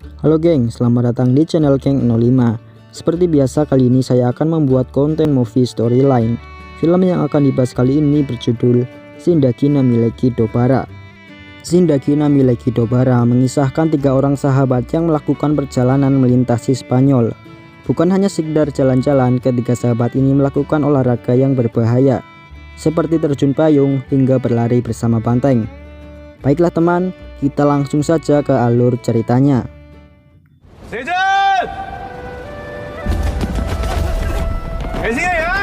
Halo geng, selamat datang di channel Geng 05. Seperti biasa kali ini saya akan membuat konten movie storyline. Film yang akan dibahas kali ini berjudul Zindagi na Milegi Dobara. Zindagi na Milegi Dobara mengisahkan 3 orang sahabat yang melakukan perjalanan melintasi Spanyol. Bukan hanya sekedar jalan-jalan, ketiga sahabat ini melakukan olahraga yang berbahaya, seperti terjun payung hingga berlari bersama banteng. Baiklah teman, kita langsung saja ke alur ceritanya. Sejan! Sini ya!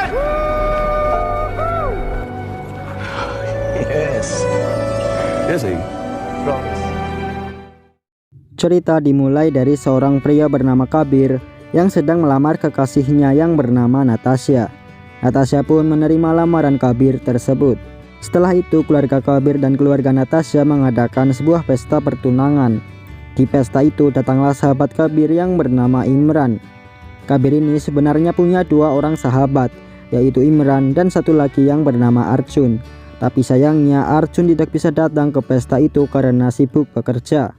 Yes. Yes, promise. Cerita dimulai dari seorang pria bernama Kabir yang sedang melamar kekasihnya yang bernama Natasha. Natasha pun menerima lamaran Kabir tersebut. Setelah itu keluarga Kabir dan keluarga Natasha mengadakan sebuah pesta pertunangan. Di pesta itu datanglah sahabat Kabir yang bernama Imran. Kabir ini sebenarnya punya 2 orang sahabat, yaitu Imran dan satu lagi yang bernama Arjun. Tapi sayangnya Arjun tidak bisa datang ke pesta itu karena sibuk bekerja.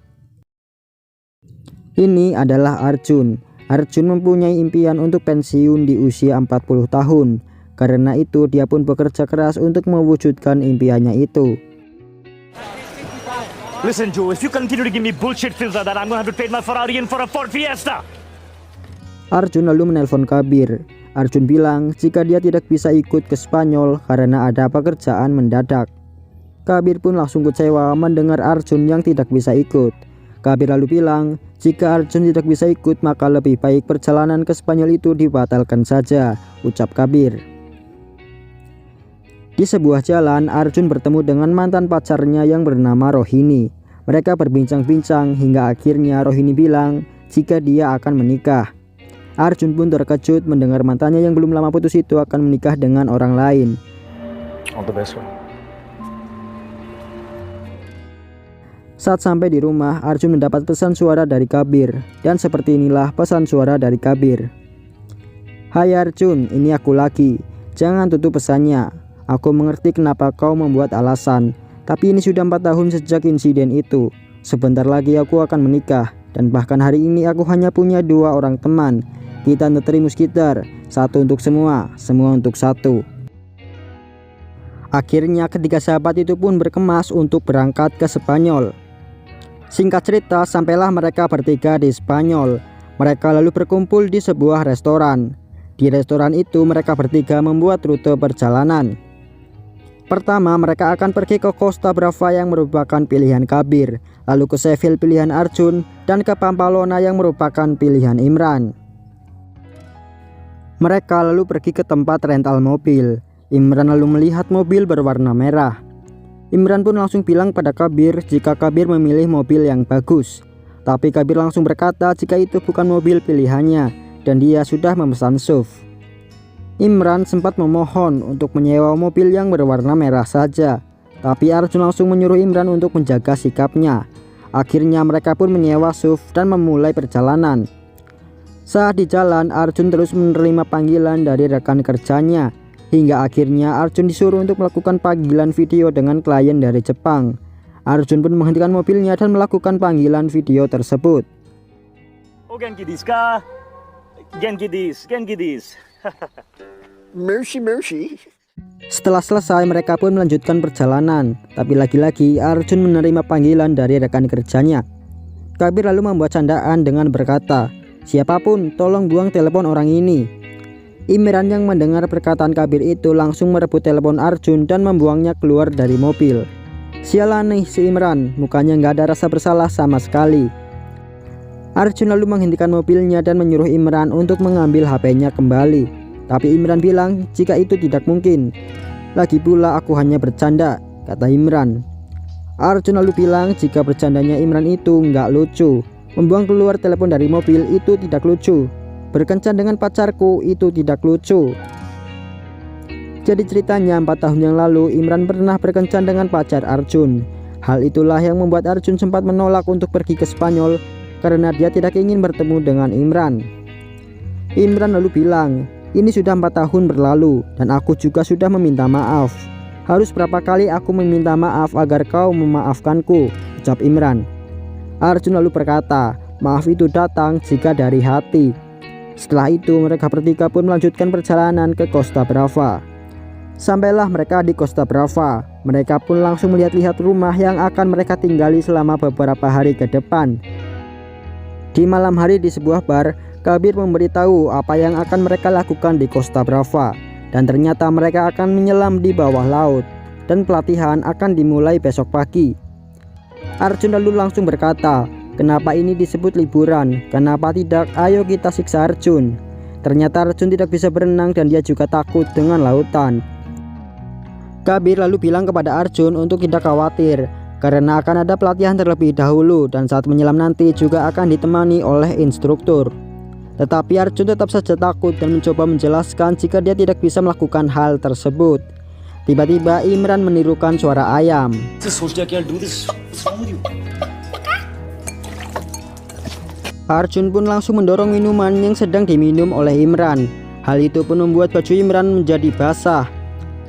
Ini adalah Arjun. Arjun mempunyai impian untuk pensiun di usia 40 tahun. Karena itu dia pun bekerja keras untuk mewujudkan impiannya itu. Listen, Joe, if you continue to give me bullshit films like that, I'm gonna have to trade my Ferrari in for a Ford Fiesta. Arjun lalu menelpon Kabir. Arjun bilang jika dia tidak bisa ikut ke Spanyol karena ada pekerjaan mendadak. Kabir pun langsung kecewa mendengar Arjun yang tidak bisa ikut. Kabir lalu bilang jika Arjun tidak bisa ikut maka lebih baik perjalanan ke Spanyol itu dibatalkan saja, ucap Kabir. Di sebuah jalan, Arjun bertemu dengan mantan pacarnya yang bernama Rohini. Mereka berbincang-bincang hingga akhirnya Rohini bilang jika dia akan menikah. Arjun pun terkejut mendengar mantannya yang belum lama putus itu akan menikah dengan orang lain. All the best, one. Saat sampai di rumah, Arjun mendapat pesan suara dari Kabir. Dan seperti inilah pesan suara dari Kabir. Hai Arjun, ini aku lagi. Jangan tutup pesannya. Aku mengerti kenapa kau membuat alasan, tapi ini sudah 4 tahun sejak insiden itu. Sebentar lagi aku akan menikah, dan bahkan hari ini aku hanya punya 2 orang teman. Kita The Musketeers, satu untuk semua, semua untuk satu. Akhirnya ketiga sahabat itu pun berkemas untuk berangkat ke Spanyol. Singkat cerita, sampailah mereka bertiga di Spanyol. Mereka lalu berkumpul di sebuah restoran. Di restoran itu mereka bertiga membuat rute perjalanan. Pertama, mereka akan pergi ke Costa Brava yang merupakan pilihan Kabir, lalu ke Seville pilihan Arjun, dan ke Pamplona yang merupakan pilihan Imran. Mereka lalu pergi ke tempat rental mobil. Imran lalu melihat mobil berwarna merah. Imran pun langsung bilang pada Kabir jika Kabir memilih mobil yang bagus. Tapi Kabir langsung berkata jika itu bukan mobil pilihannya, dan dia sudah memesan SUV. Imran sempat memohon untuk menyewa mobil yang berwarna merah saja, tapi Arjun langsung menyuruh Imran untuk menjaga sikapnya. Akhirnya mereka pun menyewa SUV dan memulai perjalanan. Saat di jalan, Arjun terus menerima panggilan dari rekan kerjanya, hingga akhirnya Arjun disuruh untuk melakukan panggilan video dengan klien dari Jepang. Arjun pun menghentikan mobilnya dan melakukan panggilan video tersebut. Oh, Genki desu ka? Genki desu. Mercy. Setelah selesai mereka pun melanjutkan perjalanan, tapi lagi-lagi Arjun menerima panggilan dari rekan kerjanya. Kabir lalu membuat candaan dengan berkata, siapapun tolong buang telepon orang ini. Imran yang mendengar perkataan Kabir itu langsung merebut telepon Arjun dan membuangnya keluar dari mobil. Sialan nih si Imran, mukanya nggak ada rasa bersalah sama sekali. Arjun lalu menghentikan mobilnya dan menyuruh Imran untuk mengambil HP-nya kembali. Tapi Imran bilang jika itu tidak mungkin. Lagi pula aku hanya bercanda, kata Imran. Arjun lalu bilang jika bercandanya Imran itu nggak lucu. Membuang keluar telepon dari mobil itu tidak lucu. Berkencan dengan pacarku itu tidak lucu. Jadi ceritanya 4 tahun yang lalu Imran pernah berkencan dengan pacar Arjun. Hal itulah yang membuat Arjun sempat menolak untuk pergi ke Spanyol karena dia tidak ingin bertemu dengan Imran. Imran lalu bilang, ini sudah 4 tahun berlalu dan aku juga sudah meminta maaf. Harus berapa kali aku meminta maaf agar kau memaafkanku, ucap Imran. Arjun lalu berkata, maaf itu datang jika dari hati. Setelah itu mereka bertiga pun melanjutkan perjalanan ke Costa Brava. Sampailah mereka di Costa Brava. Mereka pun langsung melihat-lihat rumah yang akan mereka tinggali selama beberapa hari ke depan. Di malam hari di sebuah bar, Kabir memberitahu apa yang akan mereka lakukan di Costa Brava. Dan ternyata mereka akan menyelam di bawah laut. Dan pelatihan akan dimulai besok pagi. Arjun lalu langsung berkata, kenapa ini disebut liburan? Kenapa tidak? Ayo kita siksa Arjun. Ternyata Arjun tidak bisa berenang dan dia juga takut dengan lautan. Kabir lalu bilang kepada Arjun untuk tidak khawatir, karena akan ada pelatihan terlebih dahulu dan saat menyelam nanti juga akan ditemani oleh instruktur. Tetapi Arjun tetap saja takut dan mencoba menjelaskan jika dia tidak bisa melakukan hal tersebut. Tiba-tiba Imran menirukan suara ayam. Arjun pun langsung mendorong minuman yang sedang diminum oleh Imran. Hal itu pun membuat baju Imran menjadi basah.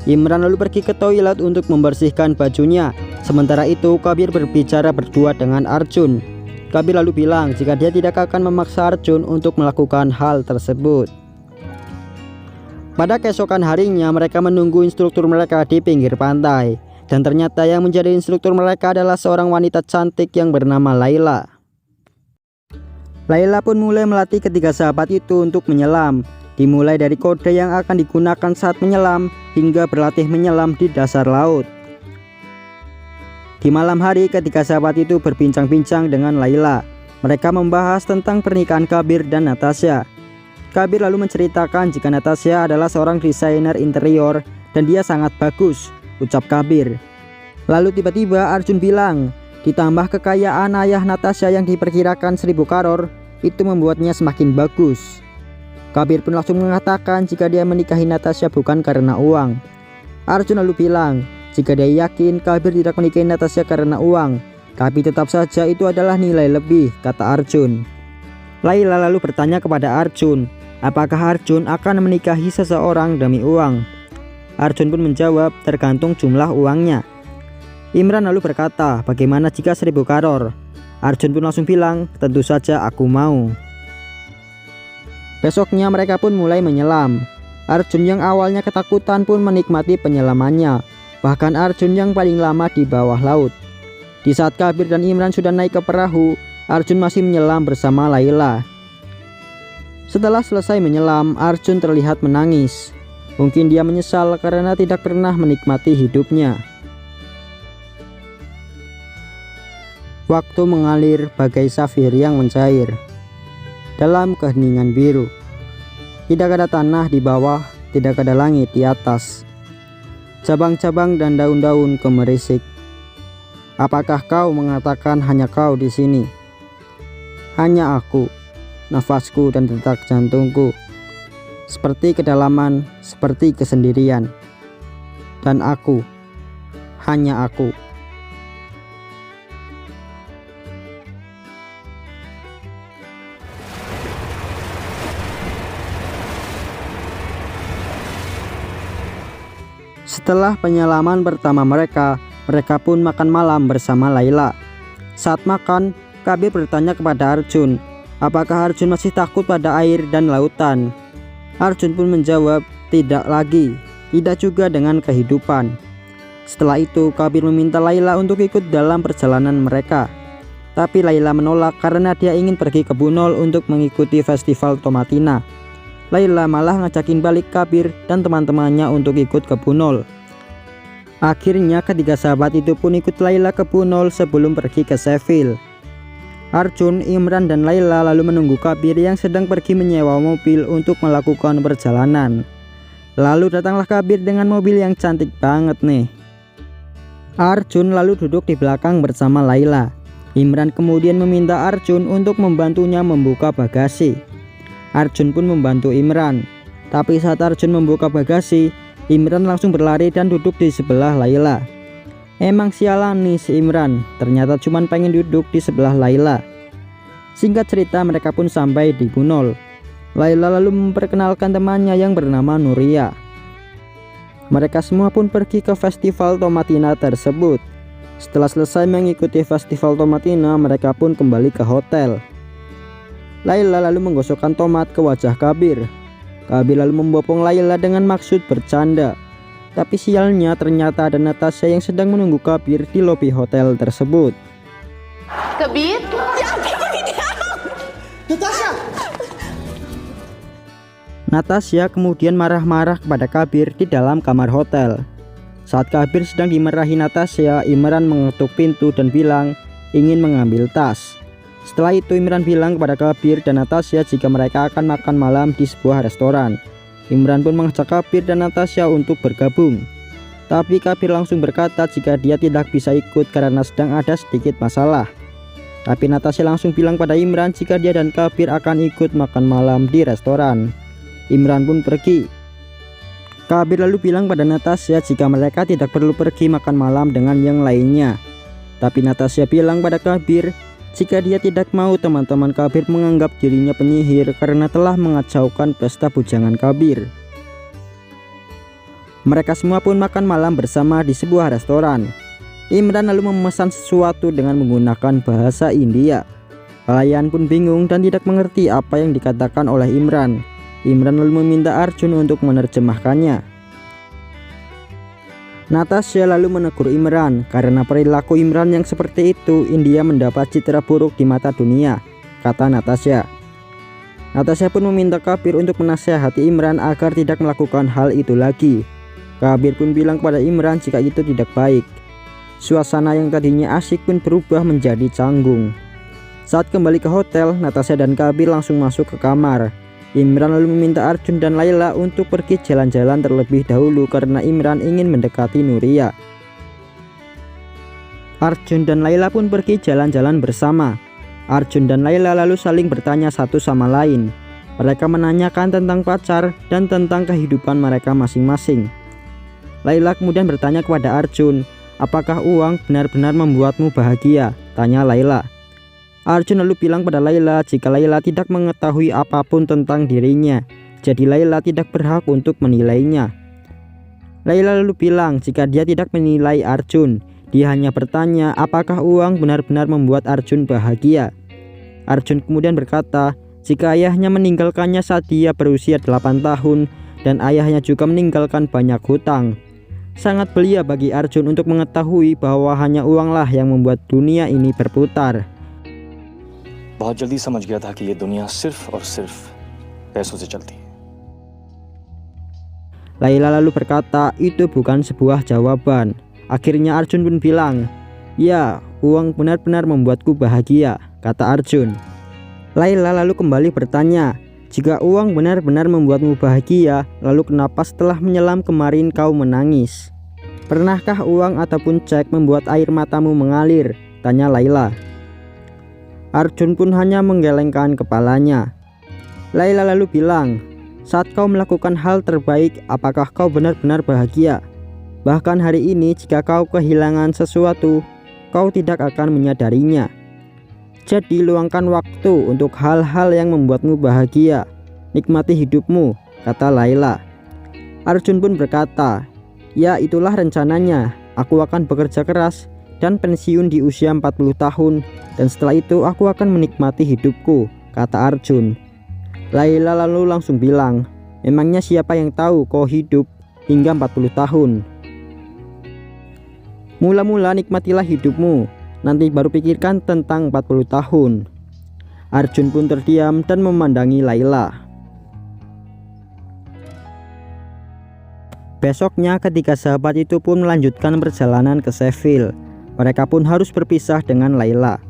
Imran lalu pergi ke toilet untuk membersihkan bajunya. Sementara itu Kabir berbicara berdua dengan Arjun. Kabir lalu bilang jika dia tidak akan memaksa Arjun untuk melakukan hal tersebut. Pada keesokan harinya mereka menunggu instruktur mereka di pinggir pantai. Dan ternyata yang menjadi instruktur mereka adalah seorang wanita cantik yang bernama Laila. Laila pun mulai melatih ketiga sahabat itu untuk menyelam. Dimulai dari kode yang akan digunakan saat menyelam hingga berlatih menyelam di dasar laut. Di malam hari ketiga sahabat itu berbincang-bincang dengan Laila. Mereka membahas tentang pernikahan Kabir dan Natasha. Kabir lalu menceritakan jika Natasha adalah seorang desainer interior dan dia sangat bagus, ucap Kabir. Lalu tiba-tiba Arjun bilang, ditambah kekayaan ayah Natasha yang diperkirakan 1000 karor, itu membuatnya semakin bagus. Kabir pun langsung mengatakan jika dia menikahi Natasha bukan karena uang. Arjun lalu bilang, jika dia yakin Kabir tidak menikahi Natasha karena uang, tapi tetap saja itu adalah nilai lebih, kata Arjun. Laila lalu bertanya kepada Arjun, apakah Arjun akan menikahi seseorang demi uang? Arjun pun menjawab, tergantung jumlah uangnya. Imran lalu berkata, bagaimana jika 1000 karor? Arjun pun langsung bilang, tentu saja aku mau. Besoknya mereka pun mulai menyelam. Arjun yang awalnya ketakutan pun menikmati penyelamannya. Bahkan Arjun yang paling lama di bawah laut. Di saat Kabir dan Imran sudah naik ke perahu, Arjun masih menyelam bersama Laila. Setelah selesai menyelam, Arjun terlihat menangis. Mungkin dia menyesal karena tidak pernah menikmati hidupnya. Waktu mengalir bagai safir yang mencair dalam keheningan biru. Tidak ada tanah di bawah, tidak ada langit di atas. Cabang-cabang dan daun-daun gemerisik. Apakah kau mengatakan hanya kau di sini? Hanya aku, nafasku dan detak jantungku. Seperti kedalaman, seperti kesendirian. Dan aku, hanya aku. Setelah penyelaman pertama mereka pun makan malam bersama Laila. Saat makan, Kabir bertanya kepada Arjun, apakah Arjun masih takut pada air dan lautan? Arjun pun menjawab, tidak lagi, tidak juga dengan kehidupan. Setelah itu, Kabir meminta Laila untuk ikut dalam perjalanan mereka. Tapi Laila menolak karena dia ingin pergi ke Bunol untuk mengikuti festival Tomatina. Laila malah ngajakin balik Kabir dan teman-temannya untuk ikut ke Bunol. Akhirnya ketiga sahabat itu pun ikut Laila ke Bunol sebelum pergi ke Seville. Arjun, Imran, dan Laila lalu menunggu Kabir yang sedang pergi menyewa mobil untuk melakukan perjalanan. Lalu datanglah Kabir dengan mobil yang cantik banget nih. Arjun lalu duduk di belakang bersama Laila. Imran kemudian meminta Arjun untuk membantunya membuka bagasi. Arjun pun membantu Imran. Tapi saat Arjun membuka bagasi, Imran langsung berlari dan duduk di sebelah Laila. Emang sialan nih si Imran, ternyata cuma pengen duduk di sebelah Laila. Singkat cerita mereka pun sampai di Bunol. Laila lalu memperkenalkan temannya yang bernama Nuria. Mereka semua pun pergi ke festival Tomatina tersebut. Setelah selesai mengikuti festival Tomatina, mereka pun kembali ke hotel. Layla lalu menggosokkan tomat ke wajah Kabir. Kabir lalu membopong Layla dengan maksud bercanda. Tapi sialnya ternyata ada Natasha yang sedang menunggu Kabir di lobi hotel tersebut. Kabir? Natasha kemudian marah-marah kepada Kabir di dalam kamar hotel. Saat Kabir sedang dimarahi Natasha, Imran mengetuk pintu dan bilang ingin mengambil tas. Setelah itu Imran bilang kepada Kabir dan Natasha jika mereka akan makan malam di sebuah restoran. Imran pun mengajak Kabir dan Natasha untuk bergabung. Tapi Kabir langsung berkata jika dia tidak bisa ikut karena sedang ada sedikit masalah. Tapi Natasha langsung bilang pada Imran jika dia dan Kabir akan ikut makan malam di restoran. Imran pun pergi. Kabir lalu bilang pada Natasha jika mereka tidak perlu pergi makan malam dengan yang lainnya. Tapi Natasha bilang pada Kabir jika dia tidak mau teman-teman Kabir menganggap dirinya penyihir karena telah mengacaukan pesta bujangan Kabir. Mereka semua pun makan malam bersama di sebuah restoran. Imran lalu memesan sesuatu dengan menggunakan bahasa India. Pelayan pun bingung dan tidak mengerti apa yang dikatakan oleh Imran. Imran lalu meminta Arjun untuk menerjemahkannya. Natasha lalu menegur Imran karena perilaku Imran yang seperti itu India mendapat citra buruk di mata dunia, kata Natasha. Natasha pun meminta Kabir untuk menasihati Imran agar tidak melakukan hal itu lagi. Kabir pun bilang kepada Imran jika itu tidak baik. Suasana yang tadinya asyik pun berubah menjadi canggung. Saat kembali ke hotel, Natasha dan Kabir langsung masuk ke kamar. Imran lalu meminta Arjun dan Layla untuk pergi jalan-jalan terlebih dahulu karena Imran ingin mendekati Nuria. Arjun dan Layla pun pergi jalan-jalan bersama. Arjun dan Layla lalu saling bertanya satu sama lain. Mereka menanyakan tentang pacar dan tentang kehidupan mereka masing-masing. Layla kemudian bertanya kepada Arjun, "Apakah uang benar-benar membuatmu bahagia?" tanya Layla. Arjun lalu bilang pada Layla jika Layla tidak mengetahui apapun tentang dirinya, jadi Layla tidak berhak untuk menilainya. Layla lalu bilang jika dia tidak menilai Arjun, dia hanya bertanya apakah uang benar-benar membuat Arjun bahagia. Arjun kemudian berkata jika ayahnya meninggalkannya saat dia berusia 8 tahun dan ayahnya juga meninggalkan banyak hutang. Sangat belia bagi Arjun untuk mengetahui bahwa hanya uanglah yang membuat dunia ini berputar. बहुत जल्दी समझ गया था कि ये दुनिया सिर्फ और सिर्फ पैसों से चलती है. Layla lalu berkata itu bukan sebuah jawaban. Akhirnya Arjun pun bilang, "Ya, uang benar-benar membuatku bahagia," kata Arjun. Layla lalu kembali bertanya, "Jika uang benar-benar membuatmu bahagia, lalu kenapa setelah menyelam kemarin kau menangis? Pernahkah uang ataupun cek membuat air matamu mengalir?" tanya Layla. Arjun pun hanya menggelengkan kepalanya. Layla lalu bilang, "Saat kau melakukan hal terbaik, apakah kau benar-benar bahagia? Bahkan hari ini jika kau kehilangan sesuatu, kau tidak akan menyadarinya. Jadi luangkan waktu untuk hal-hal yang membuatmu bahagia. Nikmati hidupmu," kata Layla. Arjun pun berkata, "Ya, itulah rencananya. Aku akan bekerja keras dan pensiun di usia 40 tahun dan setelah itu aku akan menikmati hidupku," kata Arjun. Layla lalu langsung bilang, "Memangnya siapa yang tahu kau hidup hingga 40 tahun? Mula-mula nikmatilah hidupmu, nanti baru pikirkan tentang 40 tahun." Arjun pun terdiam dan memandangi Layla. Besoknya ketiga sahabat itu pun melanjutkan perjalanan ke Sheffield. Mereka pun harus berpisah dengan Layla.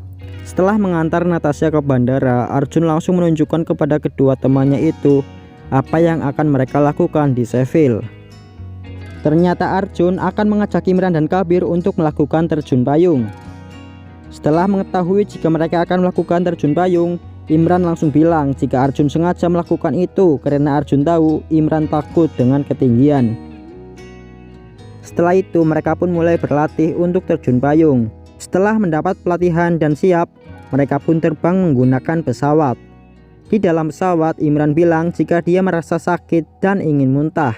Setelah mengantar Natasha ke bandara, Arjun langsung menunjukkan kepada kedua temannya itu apa yang akan mereka lakukan di Sheffield. Ternyata Arjun akan mengajak Imran dan Kabir untuk melakukan terjun payung. Setelah mengetahui jika mereka akan melakukan terjun payung, Imran langsung bilang jika Arjun sengaja melakukan itu karena Arjun tahu Imran takut dengan ketinggian. Setelah itu mereka pun mulai berlatih untuk terjun payung. Setelah mendapat pelatihan dan siap, mereka pun terbang menggunakan pesawat. Di dalam pesawat, Imran bilang jika dia merasa sakit dan ingin muntah.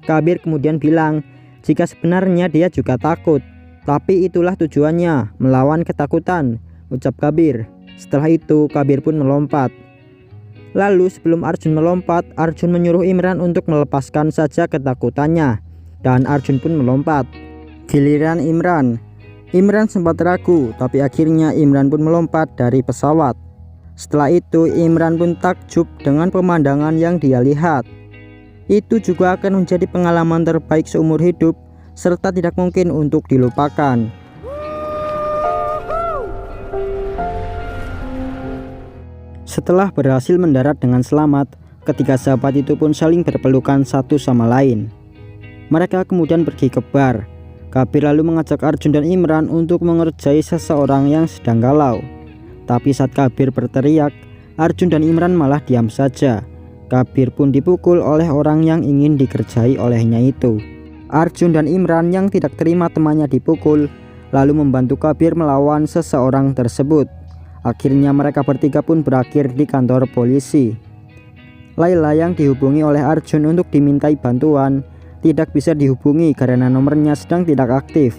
Kabir kemudian bilang jika sebenarnya dia juga takut, tapi itulah tujuannya, melawan ketakutan, ucap Kabir. Setelah itu Kabir pun melompat. Lalu sebelum Arjun melompat, Arjun menyuruh Imran untuk melepaskan saja ketakutannya, dan Arjun pun melompat. Giliran Imran sempat ragu, tapi akhirnya Imran pun melompat dari pesawat. Setelah itu Imran pun takjub dengan pemandangan yang dia lihat. Itu juga akan menjadi pengalaman terbaik seumur hidup, serta tidak mungkin untuk dilupakan. Setelah berhasil mendarat dengan selamat, ketiga sahabat itu pun saling berpelukan satu sama lain. Mereka kemudian pergi ke bar. Kabir lalu mengajak Arjun dan Imran untuk mengerjai seseorang yang sedang galau. Tapi saat Kabir berteriak, Arjun dan Imran malah diam saja. Kabir pun dipukul oleh orang yang ingin dikerjai olehnya itu. Arjun dan Imran yang tidak terima temannya dipukul, lalu membantu Kabir melawan seseorang tersebut. Akhirnya mereka bertiga pun berakhir di kantor polisi. Laila yang dihubungi oleh Arjun untuk dimintai bantuan tidak bisa dihubungi karena nomornya sedang tidak aktif.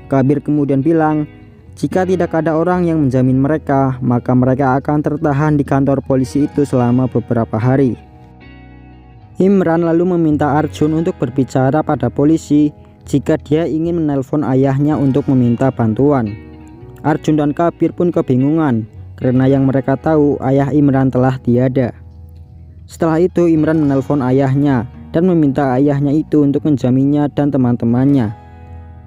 Kabir kemudian bilang, jika tidak ada orang yang menjamin mereka, maka mereka akan tertahan di kantor polisi itu selama beberapa hari. Imran lalu meminta Arjun untuk berbicara pada polisi jika dia ingin menelpon ayahnya untuk meminta bantuan. Arjun dan Kabir pun kebingungan karena yang mereka tahu ayah Imran telah tiada. Setelah itu Imran menelpon ayahnya dan meminta ayahnya itu untuk menjaminnya dan teman-temannya.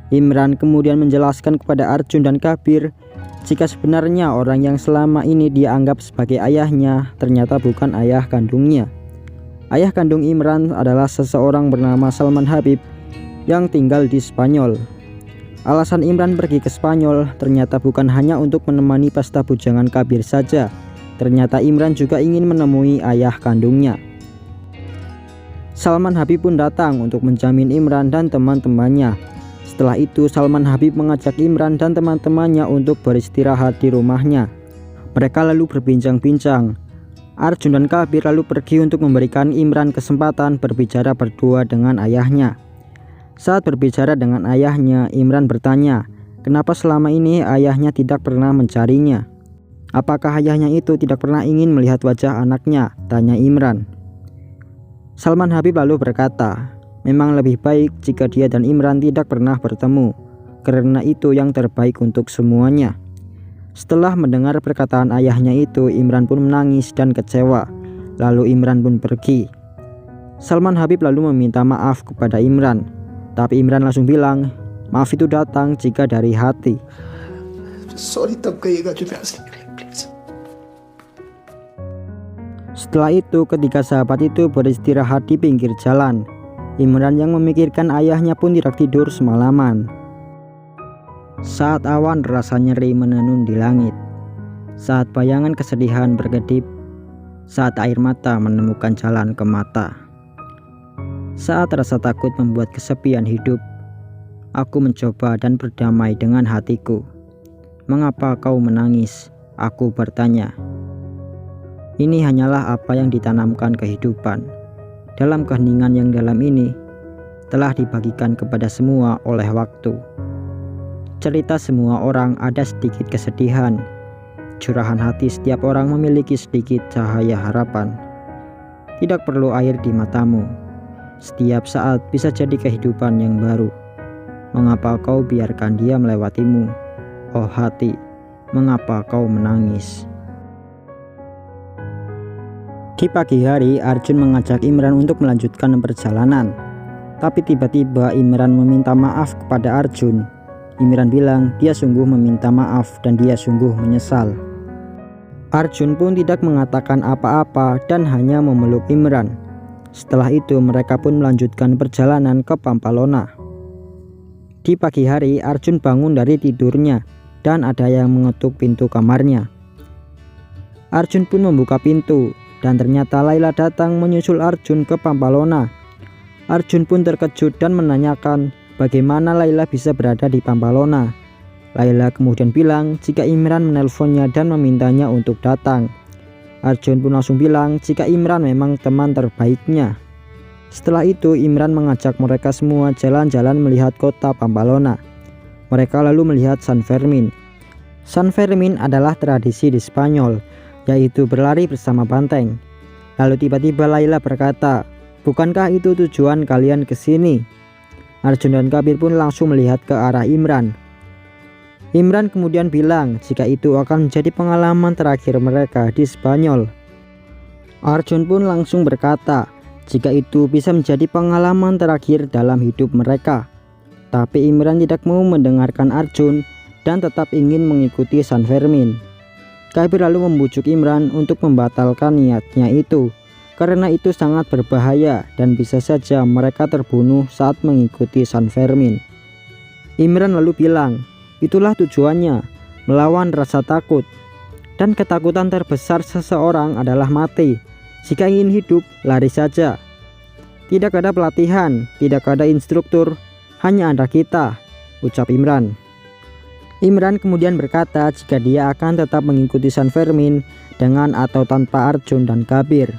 Imran kemudian menjelaskan kepada Arjun dan Kabir jika sebenarnya orang yang selama ini dia anggap sebagai ayahnya ternyata bukan ayah kandungnya. Ayah kandung Imran adalah seseorang bernama Salman Habib yang tinggal di Spanyol. Alasan Imran pergi ke Spanyol ternyata bukan hanya untuk menemani pesta bujangan Kabir saja. Ternyata Imran juga ingin menemui ayah kandungnya. Salman Habib pun datang untuk menjamin Imran dan teman-temannya. Setelah itu Salman Habib mengajak Imran dan teman-temannya untuk beristirahat di rumahnya. Mereka lalu berbincang-bincang. Arjun dan Kabir lalu pergi untuk memberikan Imran kesempatan berbicara berdua dengan ayahnya. Saat berbicara dengan ayahnya, Imran bertanya, kenapa selama ini ayahnya tidak pernah mencarinya? Apakah ayahnya itu tidak pernah ingin melihat wajah anaknya? Tanya Imran. Salman Habib lalu berkata, memang lebih baik jika dia dan Imran tidak pernah bertemu, karena itu yang terbaik untuk semuanya. Setelah mendengar perkataan ayahnya itu, Imran pun menangis dan kecewa. Lalu Imran pun pergi. Salman Habib lalu meminta maaf kepada Imran, tapi Imran langsung bilang, maaf itu datang jika dari hati. Sorry तब कहिएगा जो प्यास लग रही है please. Setelah itu ketiga sahabat itu beristirahat di pinggir jalan. Imran yang memikirkan ayahnya pun tidak tidur semalaman. Saat awan rasa nyeri menenun di langit, saat bayangan kesedihan berkedip, saat air mata menemukan jalan ke mata, saat rasa takut membuat kesepian hidup, aku mencoba dan berdamai dengan hatiku. Mengapa kau menangis? Aku bertanya. Ini hanyalah apa yang ditanamkan kehidupan. Dalam keheningan yang dalam ini, telah dibagikan kepada semua oleh waktu. Cerita semua orang ada sedikit kesedihan. Curahan hati setiap orang memiliki sedikit cahaya harapan. Tidak perlu air di matamu. Setiap saat bisa jadi kehidupan yang baru. Mengapa kau biarkan dia melewatimu? Oh hati, mengapa kau menangis? Di pagi hari, Arjun mengajak Imran untuk melanjutkan perjalanan. Tapi tiba-tiba Imran meminta maaf kepada Arjun. Imran bilang dia sungguh meminta maaf dan dia sungguh menyesal. Arjun pun tidak mengatakan apa-apa dan hanya memeluk Imran. Setelah itu mereka pun melanjutkan perjalanan ke Pamplona. Di pagi hari, Arjun bangun dari tidurnya dan ada yang mengetuk pintu kamarnya. Arjun pun membuka pintu. Dan ternyata Laila datang menyusul Arjun ke Pamplona. Arjun pun terkejut dan menanyakan bagaimana Laila bisa berada di Pamplona. Laila kemudian bilang jika Imran menelponnya dan memintanya untuk datang. Arjun pun langsung bilang jika Imran memang teman terbaiknya. Setelah itu Imran mengajak mereka semua jalan-jalan melihat kota Pamplona. Mereka lalu melihat San Fermin. San Fermin adalah tradisi di Spanyol. yaitu berlari bersama banteng. Lalu tiba-tiba Layla berkata, "Bukankah itu tujuan kalian ke sini?" Arjun dan Kabir pun langsung melihat ke arah Imran. Imran kemudian bilang jika itu akan menjadi pengalaman terakhir mereka di Spanyol. Arjun pun langsung berkata jika itu bisa menjadi pengalaman terakhir dalam hidup mereka. Tapi Imran tidak mau mendengarkan Arjun dan tetap ingin mengikuti San Fermin. Kabir lalu membujuk Imran untuk membatalkan niatnya itu, karena itu sangat berbahaya dan bisa saja mereka terbunuh saat mengikuti San Fermin. Imran lalu bilang, itulah tujuannya, melawan rasa takut. Dan ketakutan terbesar seseorang adalah mati. Jika ingin hidup, lari saja. Tidak ada pelatihan, tidak ada instruktur, hanya ada kita, ucap Imran. Imran kemudian berkata jika dia akan tetap mengikuti San Fermin dengan atau tanpa Arjun dan Kabir.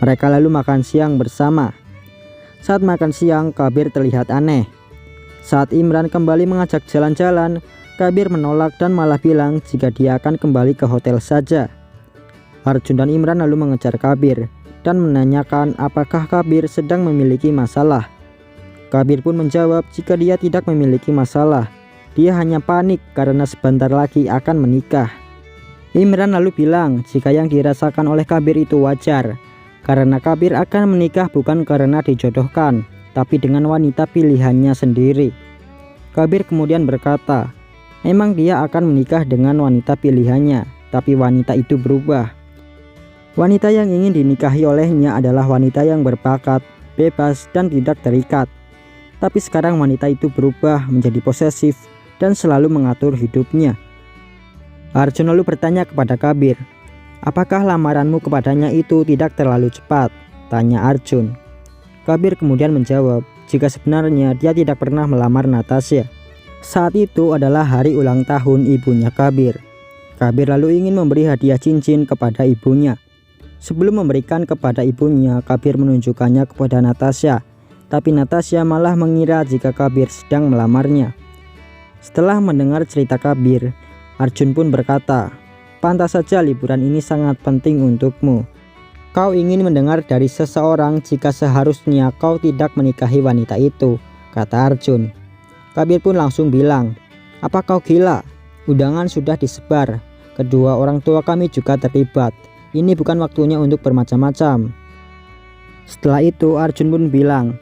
Mereka lalu makan siang bersama. Saat makan siang, Kabir terlihat aneh. Saat Imran kembali mengajak jalan-jalan, Kabir menolak dan malah bilang jika dia akan kembali ke hotel saja. Arjun dan Imran lalu mengejar Kabir dan menanyakan apakah Kabir sedang memiliki masalah. Kabir pun menjawab jika dia tidak memiliki masalah. Dia hanya panik karena sebentar lagi akan menikah. Imran lalu bilang jika yang dirasakan oleh Kabir itu wajar, karena Kabir akan menikah bukan karena dijodohkan, tapi dengan wanita pilihannya sendiri. Kabir kemudian berkata, memang dia akan menikah dengan wanita pilihannya, tapi wanita itu berubah. Wanita yang ingin dinikahi olehnya adalah wanita yang berbakat, bebas, dan tidak terikat. Tapi sekarang wanita itu berubah menjadi posesif dan selalu mengatur hidupnya. Arjun lalu bertanya kepada Kabir, apakah lamaranmu kepadanya itu tidak terlalu cepat? Tanya Arjun. Kabir kemudian menjawab jika sebenarnya dia tidak pernah melamar Natasha. Saat itu adalah hari ulang tahun ibunya Kabir. Kabir lalu ingin memberi hadiah cincin kepada ibunya. Sebelum memberikan kepada ibunya, Kabir menunjukkannya kepada Natasha. Tapi Natasha malah mengira jika Kabir sedang melamarnya. Setelah mendengar cerita Kabir, Arjun pun berkata, pantas saja liburan ini sangat penting untukmu. Kau ingin mendengar dari seseorang jika seharusnya kau tidak menikahi wanita itu, kata Arjun. Kabir pun langsung bilang, apa kau gila? Undangan sudah disebar. Kedua orang tua kami juga terlibat. Ini bukan waktunya untuk bermacam-macam. Setelah itu Arjun pun bilang,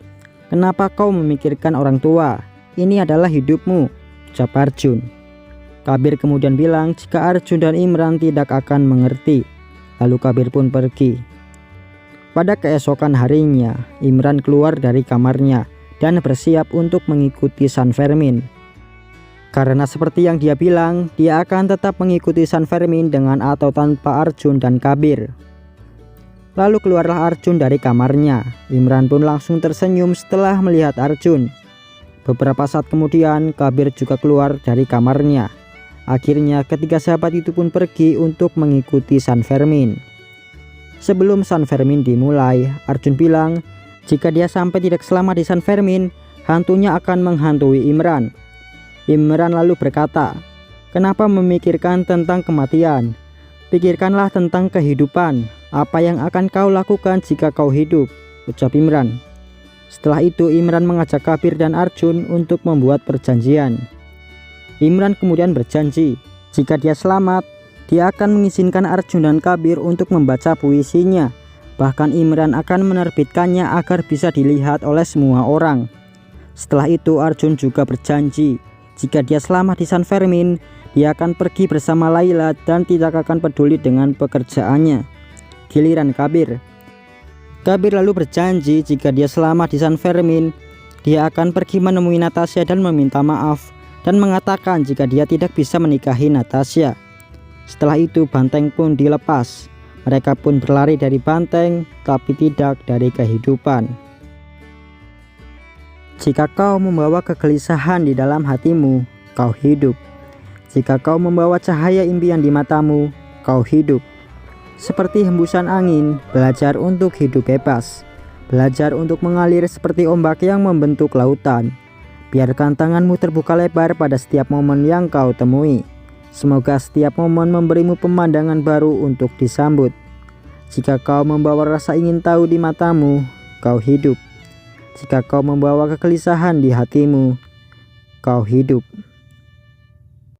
kenapa kau memikirkan orang tua? Ini adalah hidupmu, ucap Arjun. Kabir kemudian bilang jika Arjun dan Imran tidak akan mengerti. Lalu Kabir pun pergi. Pada keesokan harinya, Imran keluar dari kamarnya dan bersiap untuk mengikuti San Fermin. Karena seperti yang dia bilang, dia akan tetap mengikuti San Fermin dengan atau tanpa Arjun dan Kabir. Lalu keluarlah Arjun dari kamarnya. Imran pun langsung tersenyum setelah melihat Arjun. Beberapa saat kemudian, Kabir juga keluar dari kamarnya. Akhirnya ketiga sahabat itu pun pergi untuk mengikuti San Fermin. Sebelum San Fermin dimulai, Arjun bilang jika dia sampai tidak selamat di San Fermin, hantunya akan menghantui Imran. Imran lalu berkata, kenapa memikirkan tentang kematian? Pikirkanlah tentang kehidupan. Apa yang akan kau lakukan jika kau hidup? Ucap Imran. Setelah itu Imran mengajak Kabir dan Arjun untuk membuat perjanjian. Imran kemudian berjanji jika dia selamat, dia akan mengizinkan Arjun dan Kabir untuk membaca puisinya. Bahkan Imran akan menerbitkannya agar bisa dilihat oleh semua orang. Setelah itu Arjun juga berjanji jika dia selamat di San Fermin, dia akan pergi bersama Layla dan tidak akan peduli dengan pekerjaannya. Giliran Kabir. Kabir lalu berjanji jika dia selamat di San Fermin, dia akan pergi menemui Natasha dan meminta maaf dan mengatakan jika dia tidak bisa menikahi Natasha. Setelah itu banteng pun dilepas. Mereka pun berlari dari banteng, tapi tidak dari kehidupan. Jika kau membawa kegelisahan di dalam hatimu, kau hidup. Jika kau membawa cahaya impian di matamu, kau hidup. Seperti hembusan angin, belajar untuk hidup bebas. Belajar untuk mengalir seperti ombak yang membentuk lautan. Biarkan tanganmu terbuka lebar pada setiap momen yang kau temui. Semoga setiap momen memberimu pemandangan baru untuk disambut. Jika kau membawa rasa ingin tahu di matamu, kau hidup. Jika kau membawa kegelisahan di hatimu, kau hidup.